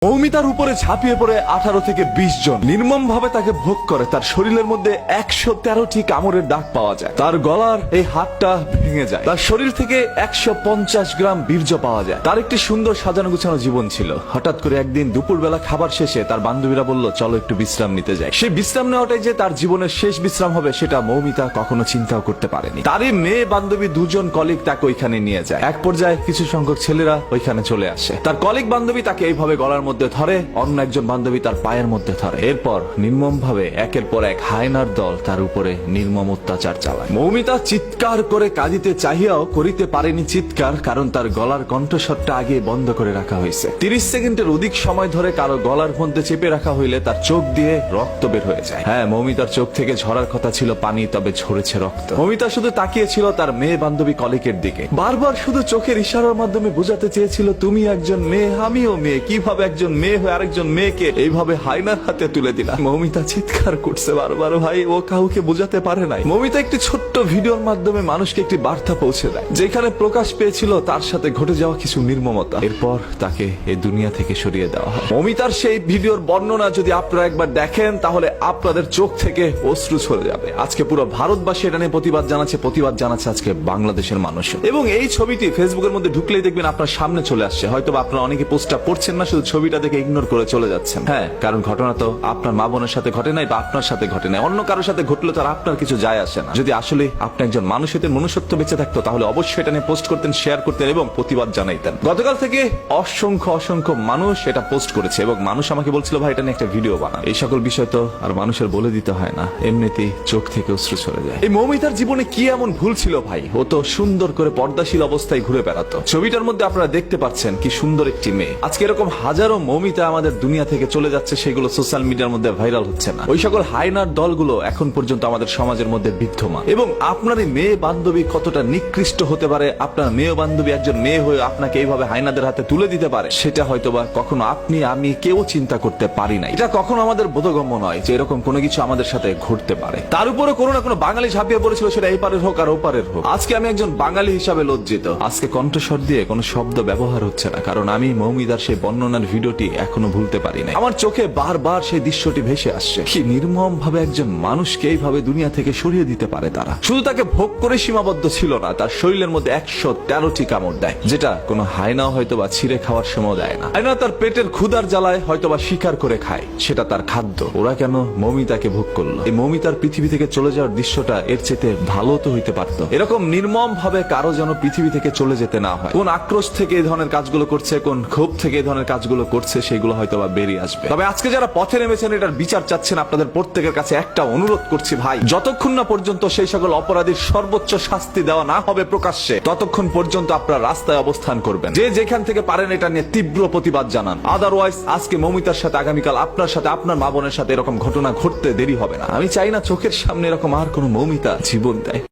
মৌমিতার উপরে ঝাঁপিয়ে পড়ে 18 থেকে 20 জন নির্মম ভাবে তাকে ভোগ করে। তার শরীরের মধ্যে 113টি কামড়ের দাগ পাওয়া যায়। তার গলার এই হাড়টা ভেঙে যায়। তার শরীর থেকে 150 গ্রাম বীর্য পাওয়া যায়। তার একটি সুন্দর সাজানো গুছানো জীবন ছিল। হঠাৎ করে একদিন দুপুরবেলা খাবার শেষে তার বান্ধবীরা বলল, চলো একটু বিশ্রাম নিতে যাই। সেই বিশ্রাম নেওয়াটাই যে তার জীবনের শেষ বিশ্রাম হবে সেটা মৌমিতা কখনো চিন্তাও করতে পারেনি। তারই মেয়ে বান্ধবী দুজন কলিগ তাকে ওইখানে নিয়ে যায়। এক পর্যায়ে কিছু সংখ্যক ছেলেরা ওইখানে চলে আসে। তার কলিগ বান্ধবী তাকে এইভাবে গলার মধ্যে ধরে, অন্য একজন বান্ধবী তার পায়ের মধ্যে ধরে। এরপর নির্মম ভাবে একের পর এক হায়নার দল তার উপরে নির্মম অত্যাচার চালায়। মৌমিতা চিৎকার করে কাঁদিতে চাহিয়াও করিতে পারেনি চিৎকার, কারণ তার গলার কণ্ঠস্বরটা আগে বন্ধ করে রাখা হয়েছে। 30 সেকেন্ডের অধিক সময় ধরে কারো গলার মধ্যে চেপে রাখা হইলে তার চোখ দিয়ে রক্ত বের হয়ে যায়। হ্যাঁ, মৌমিতার চোখ থেকে ঝরার কথা ছিল পানি, তবে ঝরেছে রক্ত। মৌমিতা শুধু তাকিয়েছিল তার মেয়ে বান্ধবী কলিকের দিকে। বারবার শুধু চোখের ইশারার মাধ্যমে বোঝাতে চেয়েছিল, তুমি একজন মেয়ে, আমিও মেয়ে। কিভাবে একজন মেয়ে হয়ে আরেকজন মেয়েকে এইভাবে হায়নার হাতে তুলে দিলা? মৌমিতা চিৎকার করছে বারবার। ভাই, ও কাউকে বোঝাতে পারে নাই। মৌমিতা একটি ছোট্ট ভিডিওর মাধ্যমে মানুষকে একটি বার্তা পৌঁছে দেয়, যেখানে প্রকাশ পেয়েছিল তার সাথে ঘটে যাওয়া কিছু নির্মমতা। এরপর তাকে এই দুনিয়া থেকে সরিয়ে দেওয়া হয়। মৌমিতার সেই ভিডিওর বর্ণনা যদি আপনারা একবার দেখেন, তাহলে আপনাদের চোখ থেকে অশ্রু ঝরে যাবে। আজকে পুরো ভারতবাসী এটা নিয়ে প্রতিবাদ জানাচ্ছে আজকে বাংলাদেশের মানুষ। এবং এই ছবিটি ফেসবুকের মধ্যে ঢুকলেই দেখবেন আপনার সামনে চলে আসছে। হয়তো আপনারা অনেকে পোস্টটা পড়ছেন না, শুধু ছবিটা দেখে ইগনোর করে চলে যাচ্ছেন। হ্যাঁ, কারণ ঘটনা তো আপনার মা বোনের সাথে ঘটে নাই বা আপনার সাথে ঘটে নাই, অন্য কারোর সাথে ঘটলে তো আর আপনার কিছু যায় আসে না। যদি আসলে আপনি একজন মানুষ হতেন, মনুষ্যত্ব বেঁচে থাকতো, তাহলে অবশ্যই এটা নিয়ে পোস্ট করতেন, শেয়ার করতেন এবং প্রতিবাদ জানাইতেন। গতকাল থেকে অসংখ্য মানুষ এটা পোস্ট করেছে এবং মানুষ আমাকে বলছিল, ভাই এটা নিয়ে একটা ভিডিও বানা। এই সকল বিষয় তো আর মানুষের বলে দিতে হয় না, এমনিতেই চোখ থেকে অশ্রু চলে যায়। এই মৌমিতার জীবনে কি এমন ভুল ছিল ভাই? ও তো সুন্দর করে পর্দাশীল অবস্থায় ঘুরে বেড়াতো। ছবিটার মধ্যে আপনারা দেখতে পাচ্ছেন কি সুন্দর একটি মেয়ে। আজকে এরকম হাজারো মৌমিতা আমাদের দুনিয়া থেকে চলে যাচ্ছে, সেগুলো সোশ্যাল মিডিয়ার মধ্যে ভাইরাল হচ্ছে না। ওই সকল হায়নার দলগুলো এখন পর্যন্ত আমাদের সমাজের মধ্যে বিদ্যমান। এবং আপনার এই মেয়ে বান্ধবী কতটা নিকৃষ্ট হতে পারে, আপনার মেয়ে বান্ধবী একজন মেয়ে হয়ে আপনাকে এইভাবে হায়নাদের হাতে তুলে দিতে পারে, সেটা হয়তোবা কখনো আপনি আমি কেউ চিন্তা করতে পারি না। এটা কখনো আমাদের বোধগম্য নয় যে এরকম কোনো কিছু আমাদের সাথে ঘটতে পারে। তার উপরে কোনো না কোনো বাঙালি ঝাঁপিয়ে পড়েছিল, সেটা এই পারের হোক আর ওপারের হোক। আজকে আমি একজন বাঙালি হিসাবে লজ্জিত। আজকে কণ্ঠস্বর দিয়ে কোনো শব্দ ব্যবহার হচ্ছে না, কারণ আমি মৌমিতার সেই বর্ণনার ভিডিওটি এখনো ভুলতে পারি না। আমার চোখে বারবার সেই দৃশ্যটি ভেসে আসছে। কি নির্মম ভাবে একজন মানুষকে এইভাবে দুনিয়া থেকে সরিয়ে দিতে পারে তারা। শুধু তাকে ভোগ করে সীমাবদ্ধ ছিল না, তার শরীরের মধ্যে 113টি কামড় দেয়, যেটা কোনো হায়না হয়তো বা ছিঁড়ে খাওয়ার সময় দেয় না। হায়না তার পেটের ক্ষুধার জ্বালায় হয়তো বা শিকার করে খায়, সেটা তার খাদ্য। ওরা কেন মৌমিতাকে ভোগ করলো? এই মৌমিতার পৃথিবী থেকে চলে যাওয়ার দৃশ্যটা এর চেয়ে ভালো তো হইতে পারত। এরকম নির্মম ভাবে কারো যেন পৃথিবী থেকে চলে যেতে না হয়। কোন আক্রোশ থেকে এই ধরনের কাজগুলো করছে, কোন ক্ষোভ থেকে এই ধরনের কাজগুলো করছে, সেগুলো হয়তো বা বেরিয়ে আসবে। তবে আজকে যারা পথে নেমেছেন, এটার বিচার চাচ্ছেন, আপনাদের প্রত্যেকের কাছে একটা অনুরোধ করছি ভাই, যতক্ষণ না পর্যন্ত সেই সকল অপরাধীর সর্বোচ্চ শাস্তি দেওয়া না হবে প্রকাশ্যে, ততক্ষণ পর্যন্ত আপনারা রাস্তায় অবস্থান করবেন। যে যেখান থেকে পারেন এটা নিয়ে তীব্র প্রতিবাদ জানান। আদারওয়াইজ আজকে মৌমিতার সাথে, আগামীকাল আপনার সাথে, আপনার মা বোনের সাথে এরকম ঘটনা ঘটতে দেরি হবে না। আমি চাই না চোখের সামনে এরকম আর কোনো মৌমিতা জীবন দেয়।